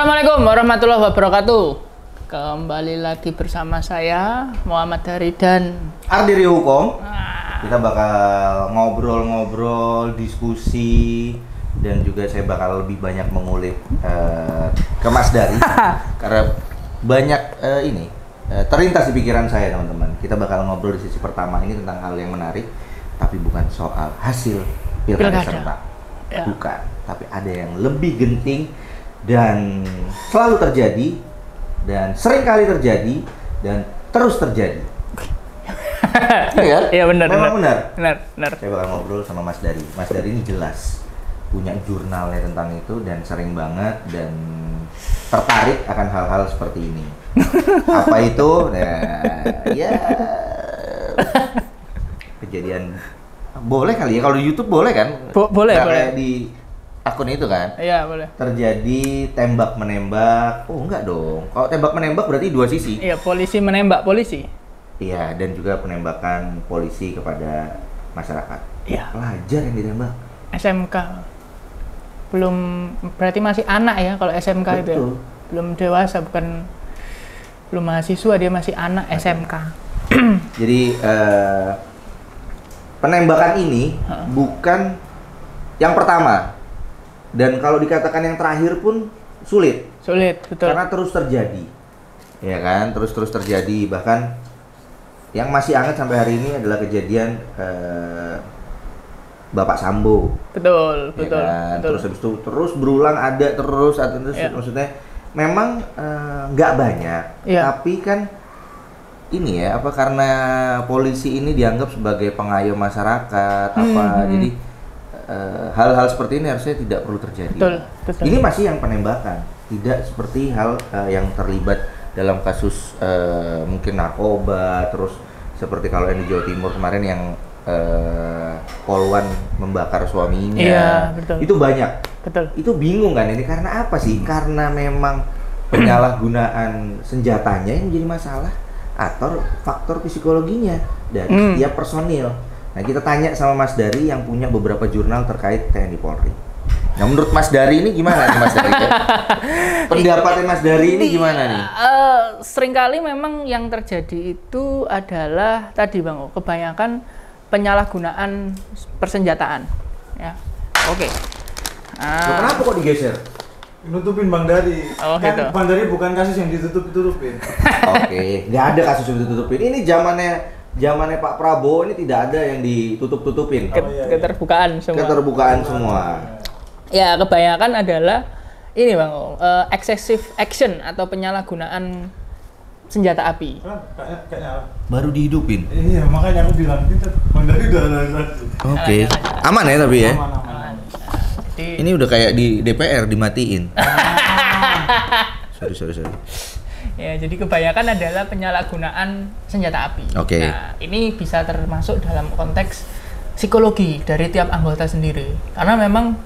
Assalamualaikum warahmatullahi wabarakatuh. Kembali lagi bersama saya Muhammad Dari dan Ardiri Hukum. Kita bakal ngobrol-ngobrol, diskusi, dan juga saya bakal lebih banyak mengulik ke Mas Dari karena banyak terlintas di pikiran saya, teman-teman. Kita bakal ngobrol di sisi pertama ini tentang hal yang menarik, tapi bukan soal hasil pilkada serentak, bukan, tapi ada yang lebih genting dan selalu terjadi dan sering kali terjadi dan terus terjadi. Iya, iya benar. Memang benar. Benar. Saya bakal ngobrol sama Mas Dari. Mas Dari ini jelas punya jurnalnya tentang itu dan sering banget dan tertarik akan hal-hal seperti ini. Apa itu? Ya kejadian boleh kali ya, kalau di YouTube boleh kan? Boleh. Kayak di akun itu kan? Iya, boleh. Terjadi tembak menembak. Oh, enggak dong. Kalau tembak menembak berarti dua sisi. Iya, polisi menembak polisi. Iya, dan juga penembakan polisi kepada masyarakat. Iya. Pelajar yang ditembak. SMK. Belum, berarti masih anak ya kalau SMK. Betul. Itu ya. Belum dewasa, belum mahasiswa, dia masih anak SMK. Jadi penembakan ini bukan yang pertama. Dan kalau dikatakan yang terakhir pun sulit. Sulit, betul. Karena terus terjadi. Ya kan, terus terjadi. Bahkan yang masih hangat sampai hari ini adalah kejadian Bapak Sambo. Betul. Kan? Terus habis itu terus berulang ada terus Ya. Maksudnya memang nggak banyak, Ya. tapi kan ini ya apa karena polisi ini dianggap sebagai pengayom masyarakat jadi hal-hal seperti ini harusnya tidak perlu terjadi. Betul. Ini masih yang penembakan, tidak seperti hal yang terlibat dalam kasus mungkin narkoba, terus seperti kalau yang di Jawa Timur kemarin yang poluan membakar suaminya. Iya, betul. Itu banyak. Betul. Itu bingung kan ini karena apa sih? Karena memang penyalahgunaan senjatanya yang menjadi masalah atau faktor psikologinya dari setiap personil. Nah, kita tanya sama Mas Dari yang punya beberapa jurnal terkait TNI Polri. Nah, menurut Mas Dari ini gimana nih Mas Dari? Pendapatnya Mas Dari ini gimana nih? Seringkali memang yang terjadi itu adalah tadi Bang, kebanyakan penyalahgunaan persenjataan. Ya, oke. Loh, kenapa kok digeser? Nutupin Bang Dari. Oh, Kan gitu. Bang Dari bukan kasus yang ditutup-tutupin. Oke, nggak ada kasus yang ditutupin. Ini zamannya Pak Prabowo ini tidak ada yang ditutup-tutupin. Keterbukaan semua. Keterbukaan semua. Ya, kebanyakan adalah ini Bang, excessive action atau penyalahgunaan senjata api. Kayaknya. Baru dihidupin. Iya, makanya aku bilang kita Bang Dari udah ada. Oke. Aman ya tapi ya? Aman. Jadi, Ini udah kayak di DPR dimatiin. Sorry. ya, jadi kebanyakan adalah penyalahgunaan senjata api. Oke. Nah, ini bisa termasuk dalam konteks psikologi dari tiap anggota sendiri. Karena memang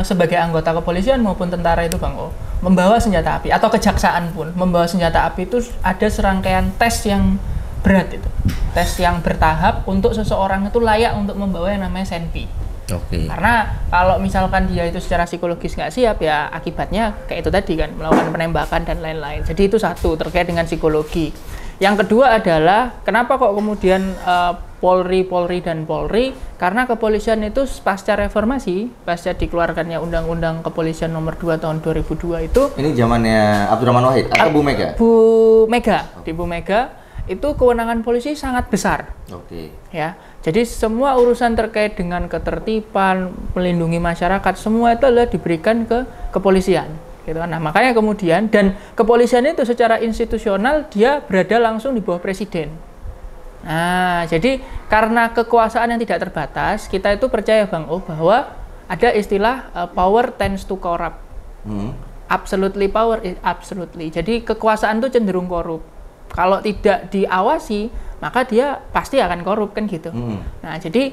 sebagai anggota kepolisian maupun tentara itu Bang, membawa senjata api atau kejaksaan pun membawa senjata api itu ada serangkaian tes yang berat itu. Tes yang bertahap untuk seseorang itu layak untuk membawa yang namanya SENPI. Oke. Karena kalau misalkan dia itu secara psikologis nggak siap, ya akibatnya kayak itu tadi kan, melakukan penembakan dan lain-lain. Jadi itu satu, terkait dengan psikologi. Yang kedua adalah kenapa kok kemudian Polri dan Polri, karena kepolisian itu pasca reformasi, pasca dikeluarkannya Undang-Undang Kepolisian Nomor 2 Tahun 2002 itu. Ini zamannya Abdurrahman Wahid atau Bu Mega? Di Bu Mega itu kewenangan polisi sangat besar. Oke. Ya, jadi semua urusan terkait dengan ketertiban, melindungi masyarakat, semua itu adalah diberikan ke kepolisian, gitu kan. Nah, makanya kemudian dan kepolisian itu secara institusional dia berada langsung di bawah presiden. Nah, jadi karena kekuasaan yang tidak terbatas, kita itu percaya Bang bahwa ada istilah power tends to corrupt. Absolutely power is absolutely. Jadi kekuasaan itu cenderung korup. Kalau tidak diawasi, maka dia pasti akan korup kan gitu. Nah, jadi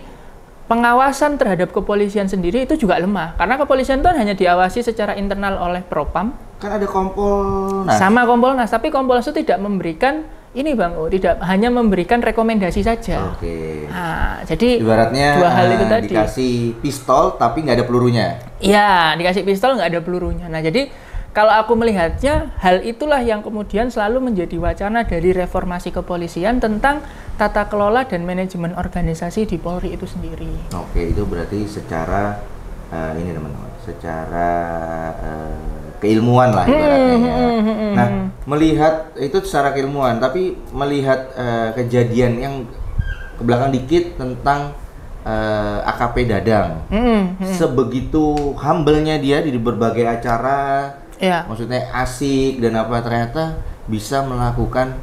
pengawasan terhadap kepolisian sendiri itu juga lemah. Karena kepolisian itu hanya diawasi secara internal oleh Propam. Kan ada Kompolnas. Sama Kompolnas, tapi Kompolnas itu tidak memberikan ini Bang, tidak hanya memberikan rekomendasi saja. Oke. Nah, jadi ibaratnya dua hal itu tadi. dikasih pistol tapi nggak ada pelurunya. Iya, dikasih pistol nggak ada pelurunya. Nah, jadi kalau aku melihatnya, hal itulah yang kemudian selalu menjadi wacana dari reformasi kepolisian tentang tata kelola dan manajemen organisasi di Polri itu sendiri. Oke, itu berarti secara ini teman-teman, secara keilmuan lah ibaratnya ya. Nah, melihat itu secara keilmuan, tapi melihat kejadian yang ke belakang dikit tentang AKP Dadang, sebegitu humble-nya dia di berbagai acara, maksudnya asik dan apa, ternyata bisa melakukan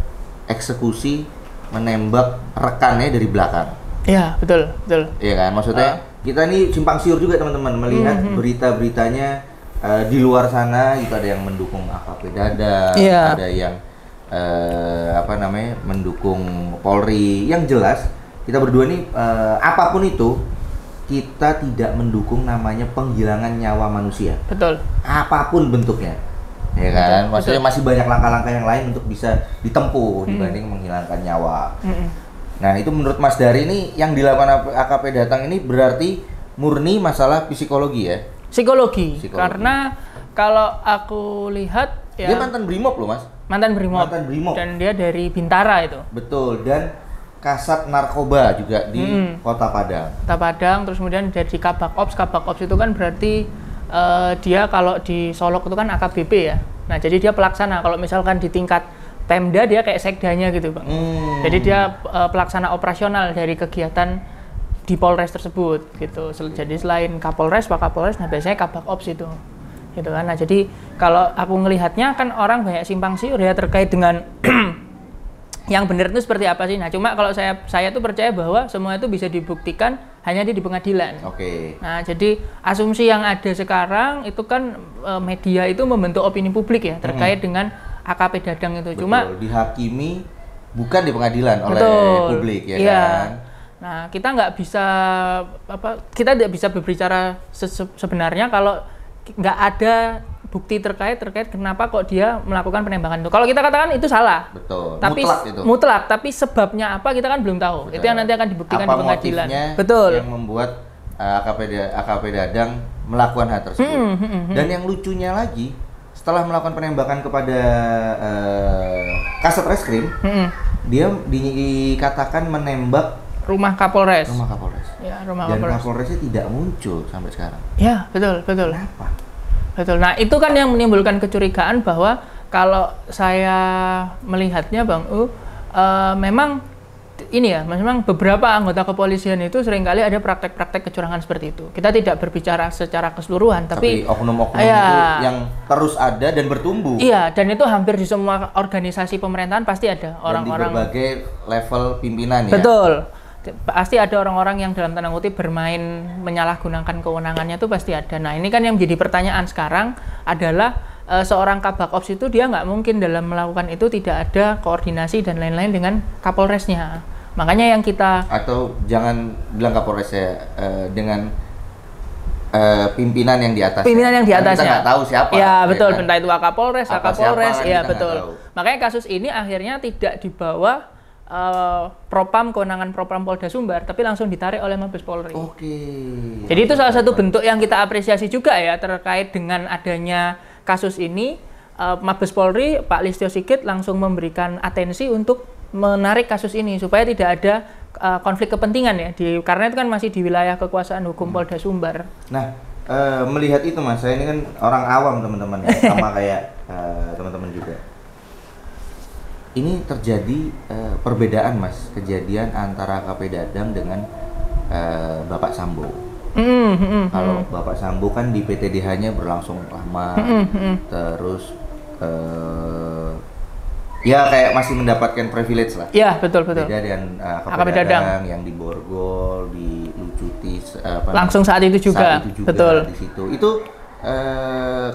eksekusi menembak rekannya dari belakang. Iya, betul, betul. Iya kan, maksudnya kita nih simpang siur juga teman-teman melihat berita-beritanya di luar sana itu ada yang mendukung AKP Dadang, ada yang mendukung Polri. Yang jelas kita berdua nih apapun itu kita tidak mendukung namanya penghilangan nyawa manusia. Betul. Apapun bentuknya, ya kan. Maksudnya masih banyak langkah-langkah yang lain untuk bisa ditempuh dibanding menghilangkan nyawa. Nah itu menurut Mas Dari ini yang dilakukan AKP Dadang ini berarti murni masalah psikologi ya? Psikologi. Karena kalau aku lihat ya, dia mantan Brimob loh Mas. Mantan Brimob. Dan dia dari Bintara itu. Betul. Dan Kasat Narkoba juga di Kota Padang. Terus kemudian jadi Kabak Ops itu kan berarti dia kalau di Solok itu kan AKBP ya. Nah jadi dia pelaksana. Kalau misalkan di tingkat Pemda dia kayak sekdanya gitu Bang. Jadi dia pelaksana operasional dari kegiatan di Polres tersebut gitu. Jadi selain Kapolres, Pak Kapolres, nah biasanya Kabak Ops itu. Gitu kan. Nah, jadi kalau aku ngelihatnya kan orang banyak simpang siur ya terkait dengan yang benar itu seperti apa sih. Nah, cuma kalau saya tuh percaya bahwa semua itu bisa dibuktikan hanya di pengadilan. Oke. Nah, jadi asumsi yang ada sekarang itu kan media itu membentuk opini publik ya terkait dengan AKP Dadang itu. Betul. Cuma dihakimi bukan di pengadilan oleh publik ya kan. Nah, kita nggak bisa kita tidak bisa berbicara sebenarnya kalau nggak ada bukti terkait kenapa kok dia melakukan penembakan itu. Kalau kita katakan itu salah. Betul. Tapi mutlak, tapi sebabnya apa kita kan belum tahu. Betul. Itu yang nanti akan dibuktikan di pengadilan. Betul. Yang membuat AKP Dadang melakukan hal tersebut. Dan yang lucunya lagi, setelah melakukan penembakan kepada Kasat Reskrim, dia dikatakan menembak rumah Kapolres. Ya, Dan Kapolresnya tidak muncul sampai sekarang. Ya, betul. Kenapa? Betul. Nah, itu kan yang menimbulkan kecurigaan bahwa kalau saya melihatnya Bang memang ini ya, memang beberapa anggota kepolisian itu seringkali ada praktek-praktek kecurangan seperti itu. Kita tidak berbicara secara keseluruhan, tapi oknum-oknum itu yang terus ada dan bertumbuh. Iya, dan itu hampir di semua organisasi pemerintahan pasti ada orang-orang di berbagai level pimpinan ya. Betul. Pasti ada orang-orang yang dalam tanda kutip bermain menyalahgunakan kewenangannya itu pasti ada. Nah ini kan yang menjadi pertanyaan sekarang adalah seorang Kabak Ops itu dia nggak mungkin dalam melakukan itu tidak ada koordinasi dan lain-lain dengan Kapolresnya. Makanya yang kita atau jangan bilang Kapolresnya dengan pimpinan yang di atasnya. Pimpinan yang di atasnya. Kita nggak tahu siapa. Ya betul, kan? Entah itu Wakapolres, Kapolres, ya betul. Makanya kasus ini akhirnya tidak dibawa Propam, kewenangan Propam Polda Sumbar, tapi langsung ditarik oleh Mabes Polri. Oke. Jadi itu salah satu bentuk yang kita apresiasi juga ya terkait dengan adanya kasus ini. Mabes Polri, Pak Listio Sigit langsung memberikan atensi untuk menarik kasus ini supaya tidak ada konflik kepentingan ya, karena itu kan masih di wilayah kekuasaan hukum Polda Sumbar. Nah, melihat itu Mas, saya ini kan orang awam teman-teman ya, sama kayak teman-teman juga. Ini terjadi perbedaan Mas, kejadian antara AKP Dadang dengan Bapak Sambo. Kalau Bapak Sambo kan di PTDH-nya berlangsung lama, terus ya kayak masih mendapatkan privilege lah. Ya betul. Beda dengan AKP Dadang yang di Borgol, di Lucuti, langsung saat itu juga. Betul. Di situ. Itu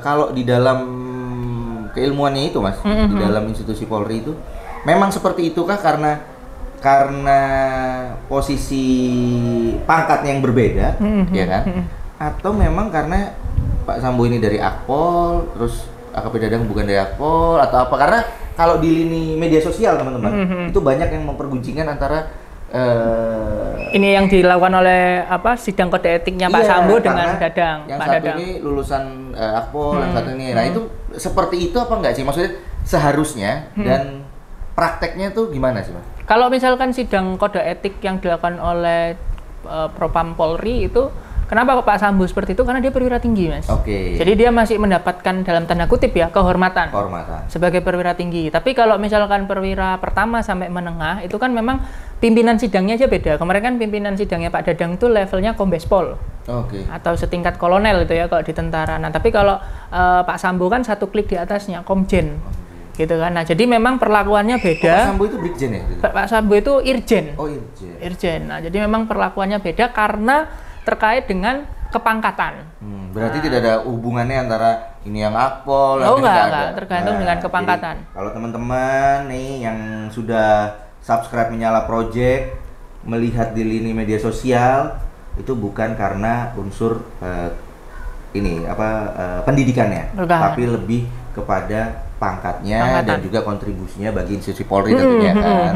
kalau di dalam keilmuannya itu Mas, di dalam institusi Polri itu memang seperti itukah karena posisi pangkatnya yang berbeda, ya kan? Atau memang karena Pak Sambo ini dari Akpol, terus AKP Dadang bukan dari Akpol, atau apa? Karena kalau di lini media sosial teman-teman, itu banyak yang mempergunjingkan antara Ini yang dilakukan oleh apa sidang kode etiknya Pak Sambo dengan karena Dadang. Yang Pak satu Dadang. ini lulusan Akpol, yang satu ini. Nah itu seperti itu apa enggak sih? Maksudnya seharusnya dan prakteknya tuh gimana sih, Mas? Kalau misalkan sidang kode etik yang dilakukan oleh Propam Polri itu, kenapa kok Pak Sambo seperti itu? Karena dia perwira tinggi, Mas. Oke. Jadi dia masih mendapatkan dalam tanda kutip ya kehormatan. Kehormatan. Sebagai perwira tinggi. Tapi kalau misalkan perwira pertama sampai menengah itu kan memang pimpinan sidangnya aja beda. Kemarin kan pimpinan sidangnya Pak Dadang itu levelnya Kombes Pol. Oke. Atau setingkat kolonel itu ya kalau di tentara. Nah, tapi kalau Pak Sambo kan satu klik di atasnya, Komjen. Gitu kan. Nah, jadi memang perlakuannya beda. Pak Sambo itu Brigjen ya? Pak Sambo itu Irjen. Oh, Irjen. Irjen. Nah, jadi memang perlakuannya beda karena terkait dengan kepangkatan. Berarti tidak ada hubungannya antara ini yang Akpol, Oh, yang ini enggak, ada. tergantung dengan kepangkatan. Jadi, kalau teman-teman nih yang sudah subscribe Menyala Project, melihat di lini media sosial, itu bukan karena unsur pendidikannya, Bukan. tapi lebih kepada pangkatnya dan juga kontribusinya bagi institusi Polri tentunya kan.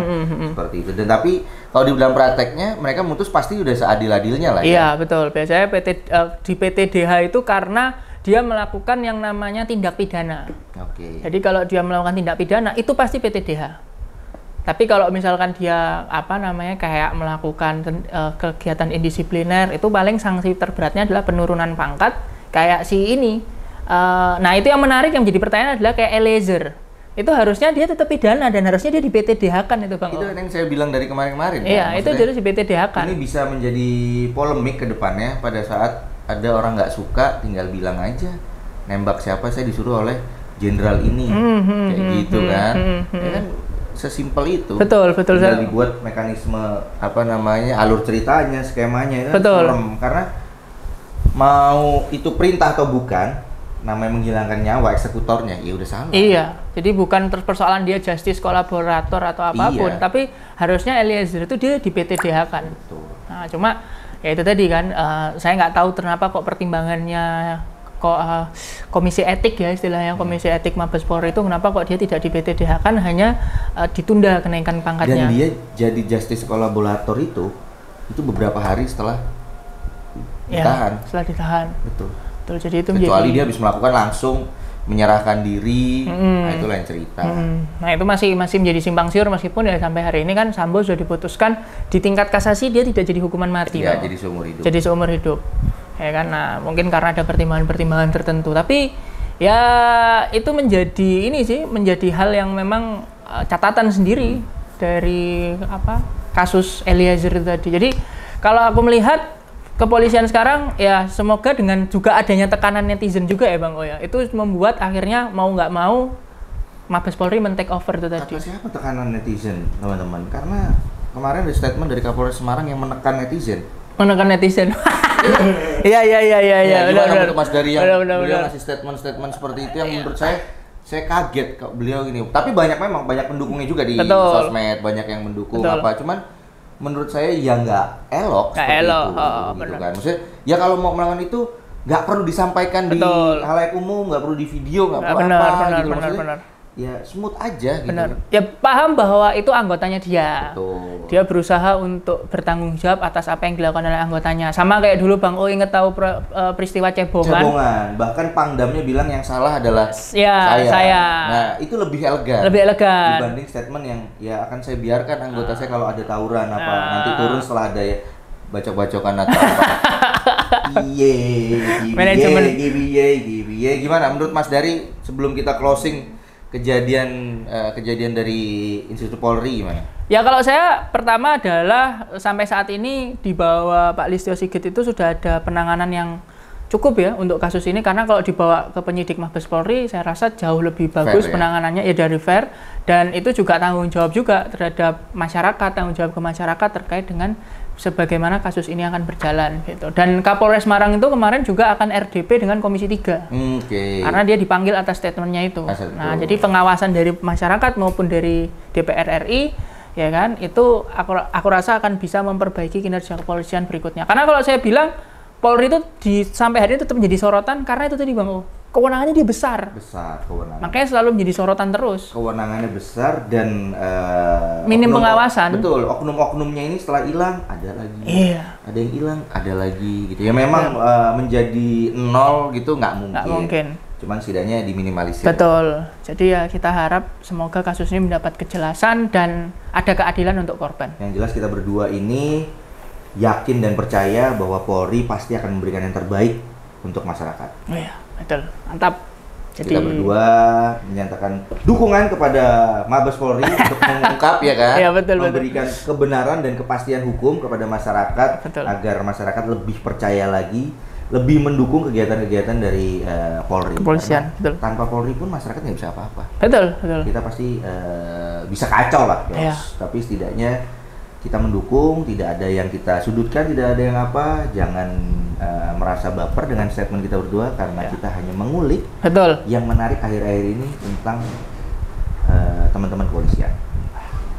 Seperti itu. Dan tapi kalau di dalam prakteknya mereka memutus pasti udah seadil-adilnya lah ya. Iya, betul. Biasanya di PTDH itu karena dia melakukan yang namanya tindak pidana. Oke. Jadi kalau dia melakukan tindak pidana itu pasti PTDH. Tapi kalau misalkan dia kayak melakukan kegiatan indisipliner, itu paling sanksi terberatnya adalah penurunan pangkat kayak si ini. Nah, itu yang menarik yang menjadi pertanyaan adalah kayak Eliezer. Itu harusnya dia tetap pidana dan harusnya dia di PTDH-kan itu, Bang. Itu yang saya bilang dari kemarin-kemarin. Iya, kan? itu dia di PTDH-kan. Ini bisa menjadi polemik ke depannya pada saat ada orang nggak suka tinggal bilang aja nembak siapa saya disuruh oleh jenderal ini. Kayak gitu kan. Ya kan sesimpel itu. Betul. Tinggal dibuat mekanisme alur ceritanya, skemanya itu Betul. serem. Karena mau itu perintah atau bukan, namanya menghilangkan nyawa eksekutornya, ya udah salah. Iya, jadi bukan terus persoalan dia justice kolaborator atau apapun, Iya. tapi harusnya Eliezer itu dia di PTDH kan. Betul. Nah, cuma ya itu tadi kan, saya nggak tahu kenapa kok pertimbangannya komisi etik ya istilahnya, komisi etik Mabes Polri itu kenapa kok dia tidak di PTDH kan, hanya ditunda kenaikan pangkatnya. Dan dia jadi justice kolaborator itu beberapa hari setelah ditahan. Ya, setelah ditahan. Betul. Betul, jadi itu Kecuali menjadi, dia habis melakukan langsung menyerahkan diri, nah itu lain cerita. Nah, itu masih menjadi simpang siur meskipun ya sampai hari ini kan Sambo sudah diputuskan di tingkat kasasi dia tidak jadi hukuman mati. Ya, Bang. jadi seumur hidup. Jadi seumur hidup. Ya kan, nah mungkin karena ada pertimbangan-pertimbangan tertentu. Tapi ya itu menjadi hal yang memang catatan sendiri dari kasus Eliezer tadi. Jadi kalau aku melihat kepolisian sekarang ya semoga dengan juga adanya tekanan netizen juga ya Bang Oya, itu membuat akhirnya mau nggak mau Mabes Polri men-take over itu tadi. Kata siapa tekanan netizen, teman-teman? Karena kemarin ada statement dari Kapolres Semarang yang menekan netizen. Menekan netizen. Iya. Ya, gimana benar. menurut Mas Dari yang Benar. beliau ngasih statement seperti itu yang menurut saya kaget kok beliau ini. Tapi banyak pendukungnya juga di Betul. sosmed, banyak yang mendukung Betul. cuman menurut saya ya nggak elok Nggak seperti elok, itu, gitu benar. kan. Maksudnya ya kalau mau melakukan itu nggak perlu disampaikan Betul. di halayak umum, nggak perlu di video, nggak perlu Benar, apa benar, gitu. Maksudnya, benar. ya smooth aja gitu. Benar. Ya paham bahwa itu anggotanya dia. Betul. Dia berusaha untuk bertanggung jawab atas apa yang dilakukan oleh anggotanya. Sama kayak dulu Bang O inget tahu peristiwa cebongan. Bahkan Pangdamnya bilang yang salah adalah Ya, saya. Nah, itu lebih elegan. Lebih elegan. Dibanding statement yang ya akan saya biarkan anggota saya kalau ada tawuran nanti turun setelah ada ya bacok-bacokan atau apa. Manajemen. Gibiye. Gimana menurut Mas Dari sebelum kita closing kejadian dari Institut Polri gimana? Ya kalau saya pertama adalah sampai saat ini di bawah Pak Listio Sigit itu sudah ada penanganan yang cukup ya untuk kasus ini, karena kalau dibawa ke penyidik Mabes Polri saya rasa jauh lebih bagus Fair, ya? penanganannya ya dari fair, dan itu juga tanggung jawab juga terhadap masyarakat, tanggung jawab ke masyarakat terkait dengan sebagaimana kasus ini akan berjalan gitu. Dan Kapolres Semarang itu kemarin juga akan RDP dengan Komisi 3. Oke. Karena dia dipanggil atas statementnya itu. Nah, jadi pengawasan dari masyarakat maupun dari DPR RI ya kan, itu aku rasa akan bisa memperbaiki kinerja kepolisian berikutnya. Karena kalau saya bilang Polri itu sampai hari ini tetap menjadi sorotan karena itu tadi Bang O. kewenangannya dia besar. Besar kewenangan. Makanya selalu menjadi sorotan terus. Kewenangannya besar dan Minim pengawasan. Betul, oknum-oknumnya ini setelah hilang ada lagi. Iya. Ada yang hilang, ada lagi gitu. Ya memang menjadi nol gitu nggak mungkin. Nggak mungkin. Cuman setidaknya diminimalisir. Betul. Jadi ya kita harap semoga kasus ini mendapat kejelasan dan ada keadilan untuk korban. Yang jelas kita berdua ini yakin dan percaya bahwa Polri pasti akan memberikan yang terbaik untuk masyarakat. Oh iya, betul. Mantap. Jadi Kita berdua menyatakan dukungan kepada Mabes Polri untuk mengungkap ya kan, Iya, betul, memberikan kebenaran dan kepastian hukum kepada masyarakat Betul. agar masyarakat lebih percaya lagi, lebih mendukung kegiatan-kegiatan dari Polri. Kepolisian, Karena betul. tanpa Polri pun masyarakat nggak bisa apa-apa. betul, betul. Kita pasti bisa kacau lah, Yos. Iya. Tapi setidaknya kita mendukung, tidak ada yang kita sudutkan, tidak ada yang apa. Jangan merasa baper dengan statement kita berdua karena Ya. kita hanya mengulik Betul. yang menarik akhir-akhir ini tentang teman-teman kepolisian.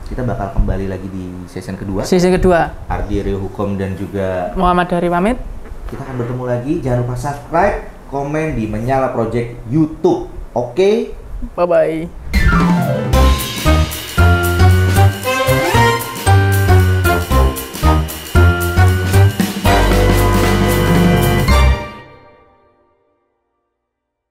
Kita bakal kembali lagi di season kedua. Sisi kedua, Ardi Rio Hukum dan juga Muhammad Dari pamit. kita akan bertemu lagi. Jangan lupa subscribe, komen di Menyala Project YouTube. Oke? Bye bye.